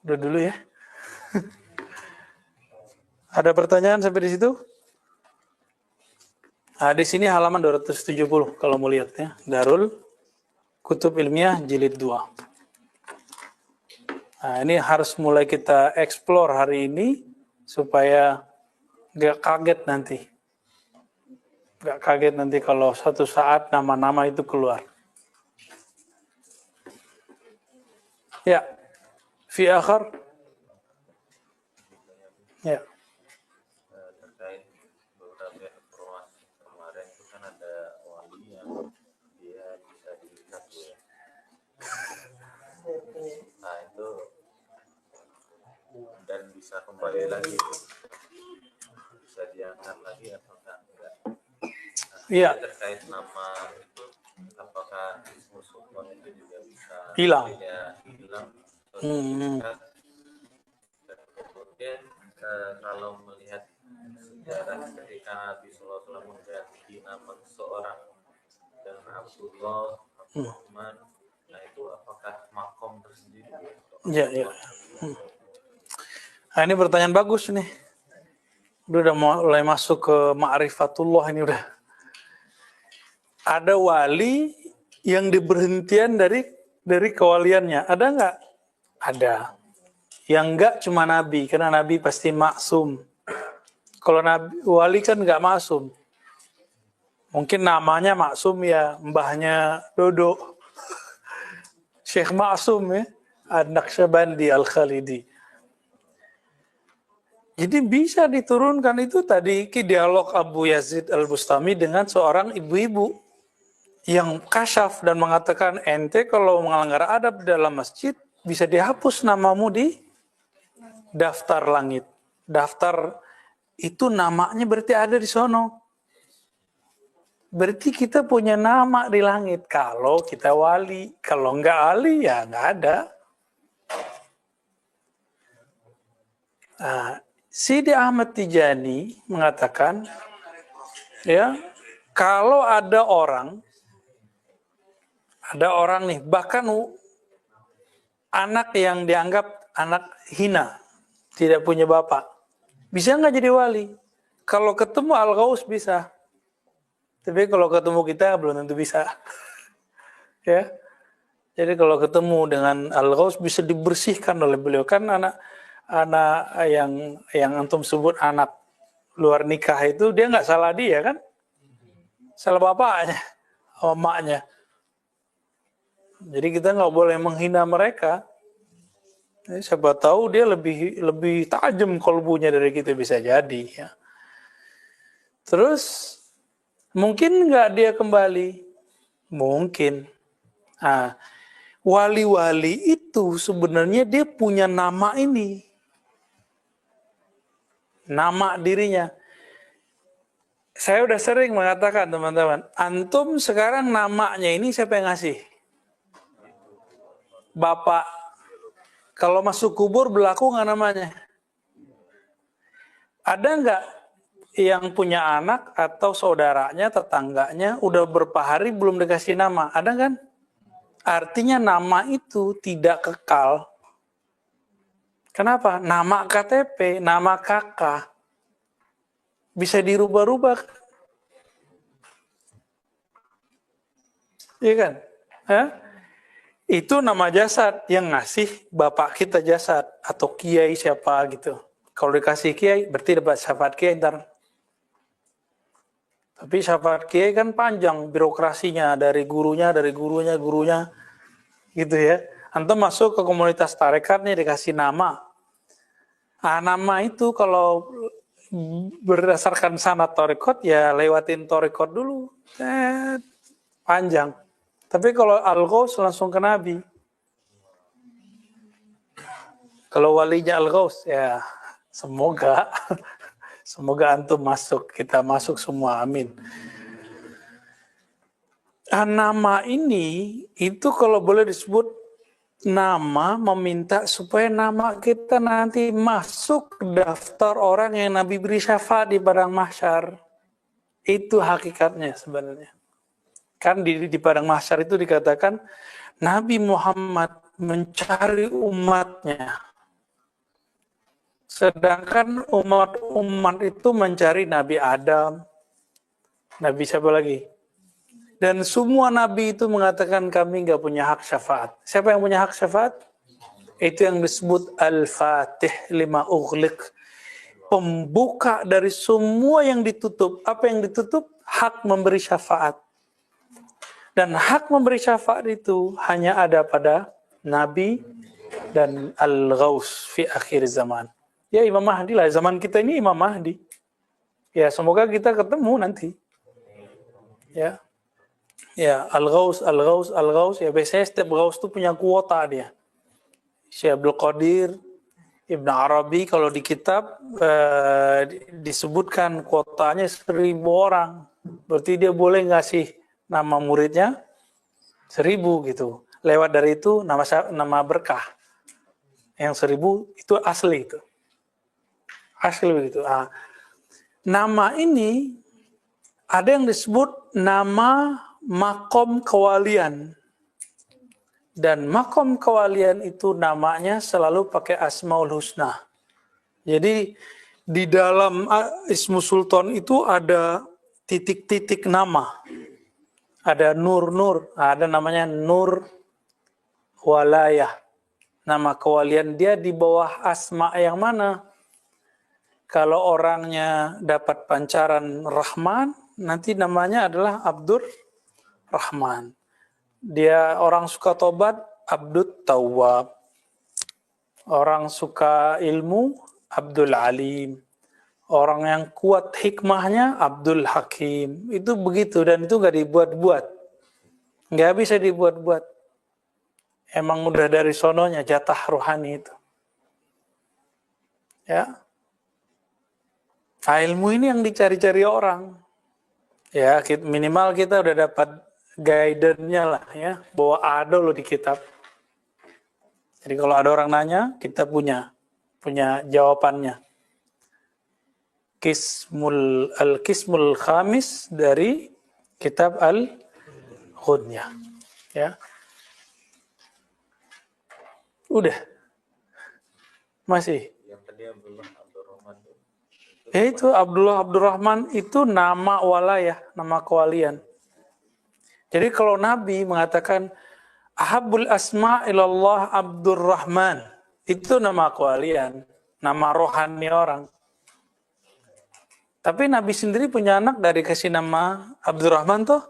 Udah dulu ya. Ada pertanyaan sampai di situ? Nah, di sini halaman 270 kalau mau lihat ya. Darul Kutub Ilmiah jilid 2. Nah, ini harus mulai kita explore hari ini supaya nggak kaget nanti. Nggak kaget nanti kalau suatu saat nama-nama itu keluar. Ya, fi akhar. Ya. Terkait beberapa informasi kemarin itu kan ada wali yang dia bisa dilihat ya. Nah itu dan bisa kembali lagi, bisa diangkat lagi atau enggak? Iya. Terkait nama itu, apakah musuh itu juga bisa Hilang. Hilang. Hmm. Dan kemudian kalau melihat sejarah ketika Nabi SAW mengganti nama seseorang dengan Abdullah, Abdurrahman, nah itu apakah makom tersendiri? Ya. Nah, ini pertanyaan bagus nih. Udah mulai masuk ke ma'rifatullah ini udah. Ada wali yang diberhentian dari kewaliannya. Ada nggak? Ada. Yang enggak cuma Nabi, karena Nabi pasti maksum. Kalau Nabi wali kan nggak maksum. Mungkin namanya maksum ya, mbahnya Dodo. Syekh Maksum ya, An-Naqsyabandi Al-Khalidi. Jadi bisa diturunkan itu tadi dialog Abu Yazid Al-Bustami dengan seorang ibu-ibu yang kasyaf dan mengatakan ente kalau melanggar adab dalam masjid bisa dihapus namamu di daftar langit. Daftar itu namanya berarti ada di sono. Berarti kita punya nama di langit kalau kita wali. Kalau enggak wali ya enggak ada. Nah, Sidi Ahmad Tijani mengatakan ya, kalau ada orang nih bahkan anak yang dianggap anak hina, tidak punya bapak, bisa nggak jadi wali? Kalau ketemu Al-Ghaus bisa, tapi kalau ketemu kita belum tentu bisa. Ya, jadi kalau ketemu dengan Al-Ghaus bisa dibersihkan oleh beliau, kan anak yang antum sebut anak luar nikah itu dia nggak salah dia kan, salah bapaknya, emaknya. Jadi kita nggak boleh menghina mereka. Siapa tahu dia lebih tajam kolbunya dari kita, bisa jadi. Ya. Terus mungkin nggak dia kembali? Mungkin. Nah, wali-wali itu sebenarnya dia punya nama ini, nama dirinya. Saya udah sering mengatakan teman-teman, antum sekarang namanya ini siapa yang ngasih? Bapak. Kalau masuk kubur berlaku nggak namanya? Ada nggak yang punya anak atau saudaranya, tetangganya udah berapa hari belum dikasih nama? Ada kan? Artinya nama itu tidak kekal. Kenapa? Nama KTP, nama kakak bisa dirubah-rubah. Iya kan? Hah? Itu nama jasad yang ngasih bapak kita jasad atau kiai siapa gitu. Kalau dikasih kiai berarti dapat syafaat kiai ntar. Tapi syafaat kiai kan panjang birokrasinya, dari gurunya gitu ya. Antum masuk ke komunitas tarekat nih dikasih nama. Nah, nama itu kalau berdasarkan sanad tarekat ya lewatin tarekat dulu. Panjang. Tapi kalau Al-Ghaus langsung ke Nabi. Kalau walinya Al-Ghaus ya semoga antum masuk, kita masuk semua, amin. Nama ini itu kalau boleh disebut nama meminta supaya nama kita nanti masuk daftar orang yang Nabi beri syafaat di padang mahsyar. Itu hakikatnya sebenarnya. Kan di padang mahsyar itu dikatakan Nabi Muhammad mencari umatnya. Sedangkan umat itu mencari Nabi Adam. Nabi siapa lagi? Dan semua nabi itu mengatakan kami nggak punya hak syafaat. Siapa yang punya hak syafaat? Itu yang disebut Al-Fatih lima ughliq. Pembuka dari semua yang ditutup. Apa yang ditutup? Hak memberi syafaat. Dan hak memberi syafaat itu hanya ada pada Nabi dan Al-Ghaus fi akhir zaman. Ya Imam Mahdi lah. Zaman kita ini Imam Mahdi. Ya semoga kita ketemu nanti. Ya. Ya, Al-Ghaus. Ya biasanya setiap Ghaus itu punya kuota dia. Syekh Abdul Qadir, Ibn Arabi kalau di kitab disebutkan kuotanya 1.000 orang. Berarti dia boleh ngasih nama muridnya 1.000 gitu. Lewat dari itu nama berkah. Yang 1.000 itu asli itu. Asli begitu. Nama ini ada yang disebut nama makom kewalian. Dan makom kewalian itu namanya selalu pakai Asmaul Husna. Jadi di dalam Ismu Sultan itu ada titik-titik nama. Ada nur-nur, ada namanya Nur Walayah. Nama kewalian dia di bawah asma yang mana? Kalau orangnya dapat pancaran Rahman, nanti namanya adalah Abdur Rahman. Dia orang suka tobat, Abdul Tawwab. Orang suka ilmu, Abdul Alim. Orang yang kuat hikmahnya, Abdul Hakim. Itu begitu, dan itu gak dibuat-buat. Gak bisa dibuat-buat. Emang udah dari sononya, jatah rohani itu. Ya. Nah, ilmu ini yang dicari-cari orang. Ya, minimal kita udah dapat guidance-nya lah ya, bahwa ada loh di kitab. Jadi kalau ada orang nanya, kita punya jawabannya. Al-Qismul Khamis dari kitab Al-Ghunyah. Ya. Udah. Masih. Yang tadi Abdullah Abdurrahman Itu Abdullah Abdurrahman itu nama walayah, nama kewalian. Jadi kalau Nabi mengatakan Ahabul asma ilallah Abdurrahman, itu nama kewalian, nama rohani orang. Tapi Nabi sendiri punya anak dari kasih nama Abdurrahman tuh.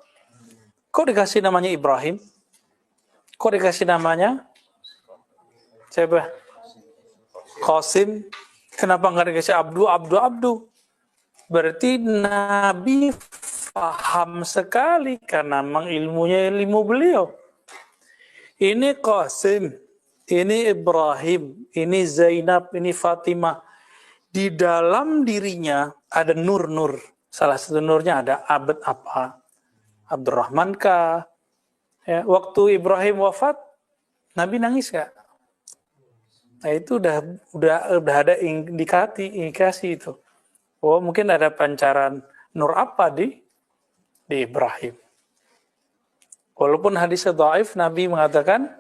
Kok dikasih namanya Ibrahim? Kok dikasih namanya siapa? Qasim. Kenapa nggak dikasih Abdu? Berarti Nabi paham sekali karena memang ilmu beliau. Ini Qasim, ini Ibrahim, ini Zainab, ini Fatimah. Di dalam dirinya ada nur-nur. Salah satu nurnya ada abad apa? Abdurrahman kah? Ya, waktu Ibrahim wafat, Nabi nangis gak? Nah itu udah ada indikasi itu. Oh mungkin ada pancaran nur apa di Ibrahim. Walaupun hadisnya dhaif, Nabi mengatakan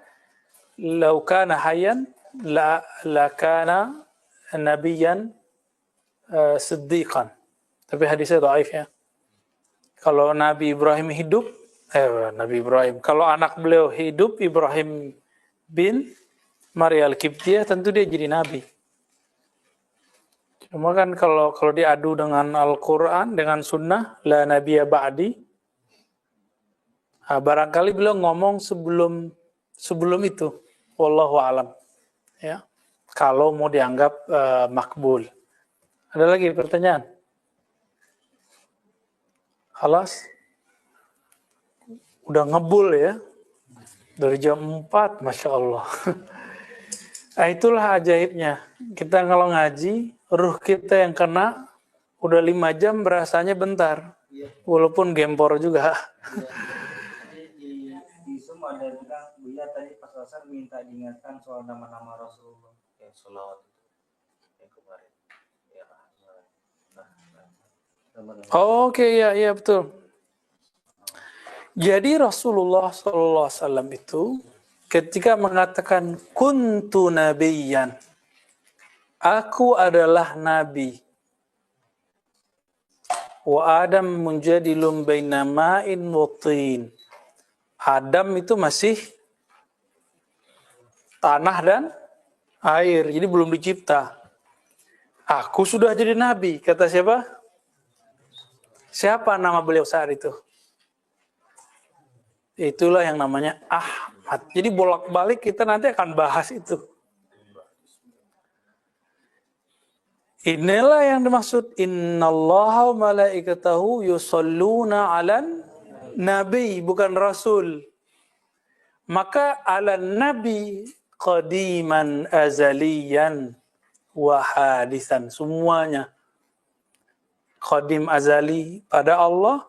lau kana hayyan la kana nabiyyan siddiqan. Tapi hadisnya dhaif ya. Kalau Nabi Ibrahim hidup, kalau anak beliau hidup, Ibrahim bin Maria Al-Qibtiyah, tentu dia jadi nabi. Cuma kan kalau diadu dengan Al-Quran, dengan Sunnah, la nabiyya ba'di, barangkali beliau ngomong sebelum itu, wallahu alam. Ya, kalau mau dianggap makbul. Ada lagi pertanyaan? Halas? Udah ngebul ya? Dari jam 4, Masya Allah. Nah, itulah ajaibnya. Kita kalau ngaji, ruh kita yang kena, udah 5 jam berasanya bentar. Walaupun gempor juga. Di Zoom ada bilang, Buya tadi pas asar minta diingatkan soal nama-nama Rasulullah. yang sholawat itu yang kemarin. Ya, Oke, ya betul. Jadi Rasulullah SAW itu ketika mengatakan kuntu nabiyyan, aku adalah nabi. Wa Adam munjadilun baina ma'in wa tin. Adam itu masih tanah dan air, jadi belum dicipta. Aku sudah jadi nabi, kata siapa? Siapa nama beliau saat itu? Itulah yang namanya Ahmad. Jadi bolak-balik kita nanti akan bahas itu. Inilah yang dimaksud innallaha wa malaikatahu yusholluna 'alan nabi, bukan rasul. Maka 'alan nabi qadiman azaliyan wa hadisan, semuanya qadim azali pada Allah,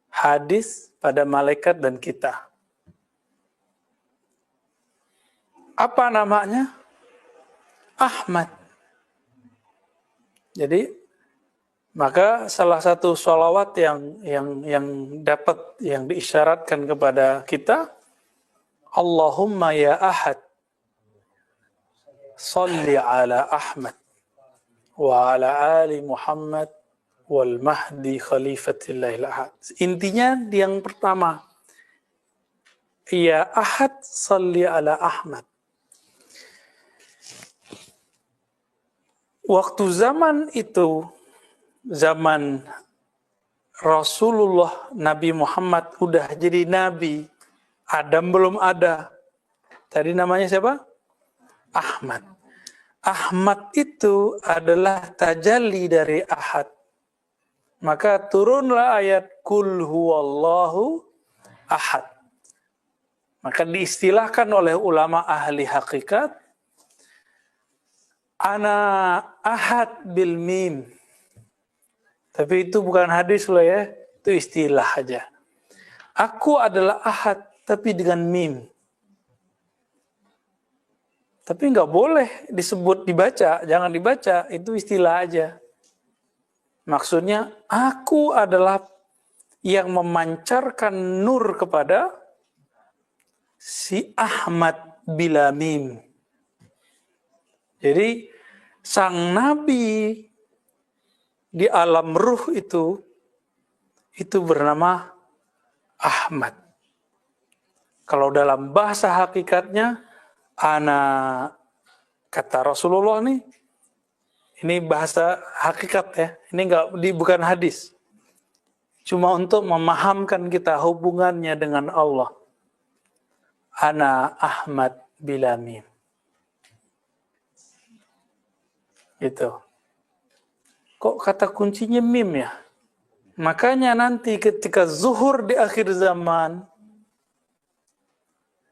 hadis pada malaikat dan kita. Apa namanya? Ahmad. Jadi maka salah satu sholawat yang dapat yang diisyaratkan kepada kita, Allahumma ya Ahad, salli ala Ahmad wa ala ali Muhammad wal mahdi khalifatillahil ahad. Intinya yang pertama, ya Ahad salli ala Ahmad. Waktu zaman itu, zaman Rasulullah Nabi Muhammad udah jadi nabi, Adam belum ada. Tadi namanya siapa? Ahmad. Ahmad itu adalah tajalli dari Ahad. Maka turunlah ayat Kul huwallahu ahad. Maka diistilahkan oleh ulama ahli hakikat, Ana ahad bil mim. Tapi itu bukan hadis loh ya, itu istilah aja. Aku adalah ahad, tapi dengan mim. Tapi nggak boleh disebut dibaca, jangan dibaca, itu istilah aja. Maksudnya, aku adalah yang memancarkan nur kepada si Ahmad bila mim. Jadi sang nabi di alam ruh itu bernama Ahmad. Kalau dalam bahasa hakikatnya, kata Rasulullah nih, ini bahasa hakikat ya, ini bukan hadis. Cuma untuk memahamkan kita hubungannya dengan Allah. Ana Ahmad bila mim. Gitu. Kok kata kuncinya mim ya? Makanya nanti ketika zuhur di akhir zaman,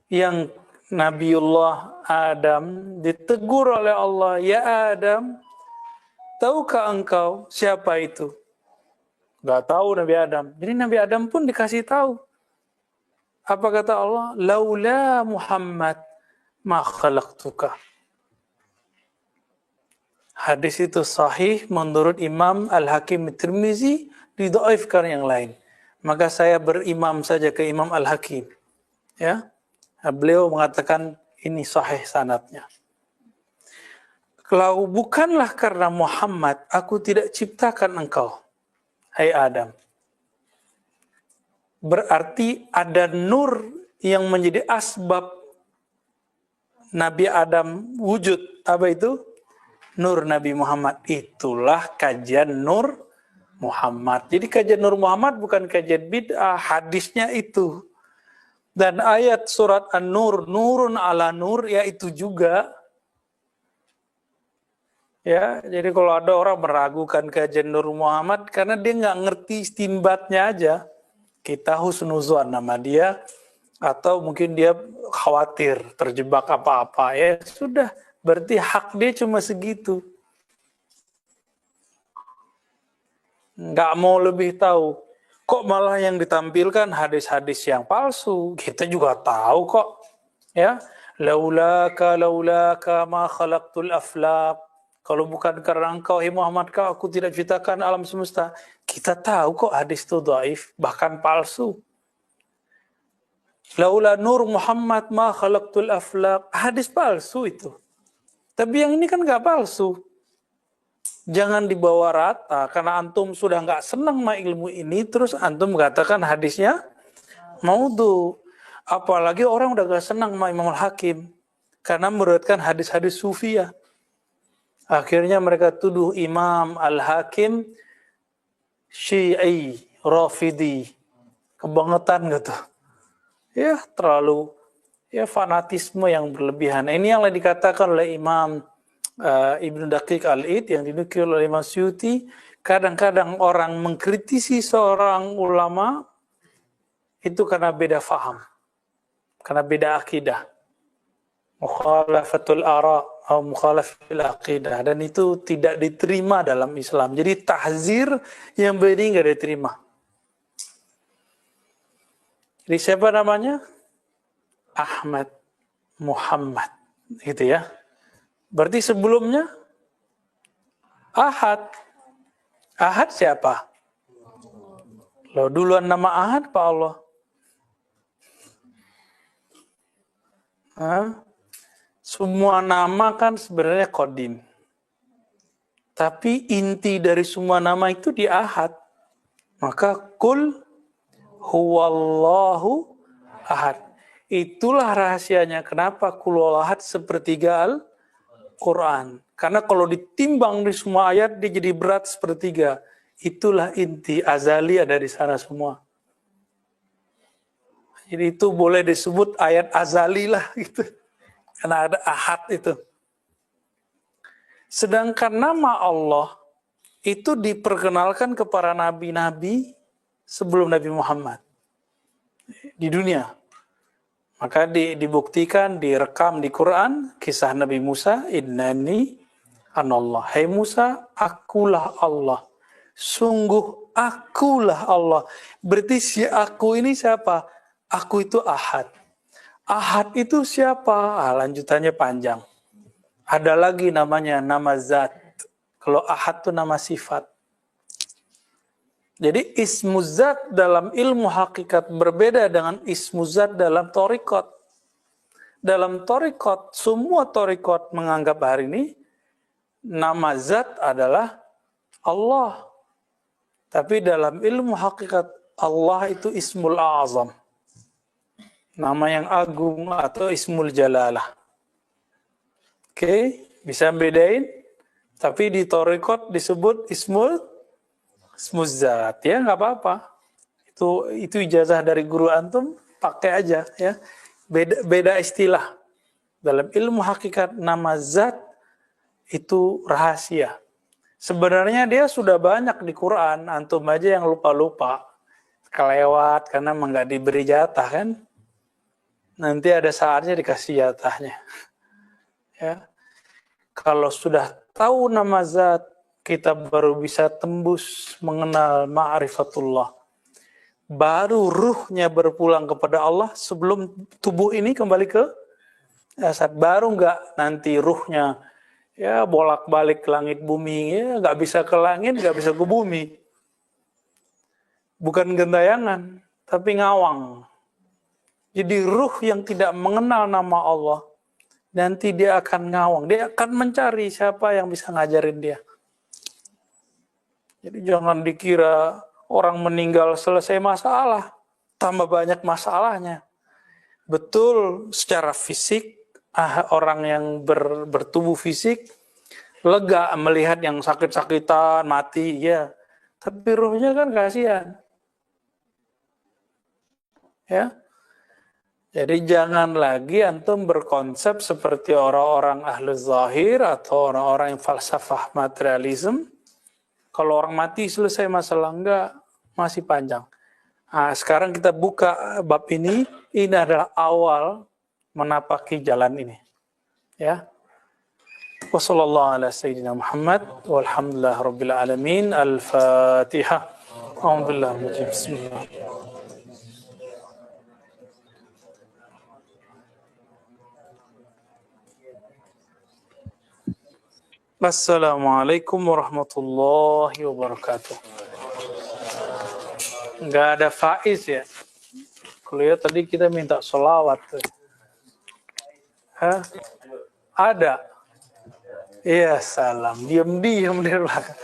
yang Nabiullah Adam ditegur oleh Allah, ya Adam, tahukah engkau siapa itu? Gak tahu Nabi Adam. Jadi Nabi Adam pun dikasih tahu. Apa kata Allah? Laula Muhammad ma khalaqtuka. Hadis itu sahih menurut Imam Al-Hakim Tirmizi, didhaifkan yang lain. Maka saya berimam saja ke Imam Al-Hakim. Ya. Beliau mengatakan ini sahih sanadnya. Kalau bukanlah karena Muhammad, aku tidak ciptakan engkau, hai Adam. Berarti ada nur yang menjadi asbab Nabi Adam wujud. Apa itu? Nur Nabi Muhammad. Itulah kajian Nur Muhammad. Jadi kajian Nur Muhammad bukan kajian bid'ah, hadisnya itu. Dan ayat surat An-Nur, nurun ala nur, ya itu juga. Ya, jadi kalau ada orang meragukan kajian Nur Muhammad karena dia nggak ngerti istinbatnya aja, kita husnuzon nama dia, atau mungkin dia khawatir terjebak apa-apa, ya sudah, berarti hak dia cuma segitu. Nggak mau lebih tahu. Kok malah yang ditampilkan hadis-hadis yang palsu? Kita juga tahu kok. Ya, laulaka ma khalaqtul aflaq. Kalau bukan karena engkau, Muhammad, aku tidak ciptakan alam semesta. Kita tahu kok hadis itu dhaif, bahkan palsu. Laula nur Muhammad ma khalaqtul aflaq. Hadis palsu itu. Tapi yang ini kan nggak palsu. Jangan dibawa rata, karena antum sudah nggak senang sama ilmu ini, terus antum mengatakan hadisnya maudhu. Apalagi orang udah gak senang sama Imam Al-Hakim, karena meriwayatkan hadis-hadis sufiyah. Akhirnya mereka tuduh Imam Al-Hakim Syi'i, Rafidi, kebangetan gitu. Ya terlalu fanatisme yang berlebihan. Ini yang dikatakan oleh Imam Ibnu Daqiq Al-Id yang dinukil oleh Imam Suyuti. Kadang-kadang orang mengkritisi seorang ulama itu karena beda faham, karena beda akidah. Mukhalafatul ara atau mukhalafatul aqidah, dan itu tidak diterima dalam Islam. Jadi tahzir yang begini nggak diterima. Jadi siapa namanya? Ahmad Muhammad, gitu ya. Berarti sebelumnya Ahad. Ahad siapa? Loh, duluan nama Ahad Pak Allah. Semua nama kan sebenarnya qadim. Tapi inti dari semua nama itu di Ahad. Maka kul huwallahu ahad. Itulah rahasianya kenapa kul huwallahu ahad sepertiga Al-Quran. Karena kalau ditimbang di semua ayat dia jadi berat sepertiga. Itulah inti azali ada di sana semua. Jadi itu boleh disebut ayat azali lah gitu. Karena ada ahad itu. Sedangkan nama Allah itu diperkenalkan ke para nabi-nabi sebelum Nabi Muhammad di dunia. Maka dibuktikan, direkam di Quran kisah Nabi Musa, innani anallah. Hai Musa, akulah Allah. Sungguh akulah Allah. Berarti si aku ini siapa? Aku itu ahad. Ahad itu siapa? Lanjutannya panjang. Ada lagi namanya, nama zat. Kalau ahad itu nama sifat. Jadi ismu zat dalam ilmu hakikat berbeda dengan ismu zat dalam thariqat. Dalam thariqat, semua thariqat menganggap hari ini nama zat adalah Allah. Tapi dalam ilmu hakikat, Allah itu ismul azam. Nama yang agung atau ismul jalalah. Oke, bisa bedain. Tapi di thariqat disebut ismul zat, ya nggak apa-apa. Itu ijazah dari guru antum, pakai aja ya. Beda istilah. Dalam ilmu hakikat nama zat itu rahasia. Sebenarnya dia sudah banyak di Quran, antum aja yang lupa-lupa. Kelewat karena nggak diberi jatah kan. Nanti ada saatnya dikasih jatahnya. Ya. Kalau sudah tahu nama zat, kita baru bisa tembus mengenal ma'rifatullah. Baru ruhnya berpulang kepada Allah sebelum tubuh ini kembali ke jasad. Baru nggak nanti ruhnya ya bolak-balik ke langit bumi, ya nggak bisa ke langit, nggak bisa ke bumi. Bukan gentayangan, tapi ngawang. Jadi ruh yang tidak mengenal nama Allah, nanti dia akan ngawang. Dia akan mencari siapa yang bisa ngajarin dia. Jadi jangan dikira orang meninggal selesai masalah. Tambah banyak masalahnya. Betul secara fisik, orang yang bertubuh fisik, lega melihat yang sakit-sakitan, mati, ya. Tapi ruhnya kan kasihan. Ya. Jadi jangan lagi antum berkonsep seperti orang-orang ahli zahir atau orang-orang yang falsafah materialism. Kalau orang mati selesai masalah, enggak, masih panjang. Nah, sekarang kita buka bab ini adalah awal menapaki jalan ini. Ya. Wassallallahu ala sayyidina Muhammad walhamdulillah rabbil alamin. Al-Fatihah. Alhamdulillah. Bismillah. Assalamualaikum warahmatullahi wabarakatuh. Nggak ada faiz ya. Kalau ya tadi kita minta sholawat. Hah? Ada. Iya, salam. Diam-diam di belakang.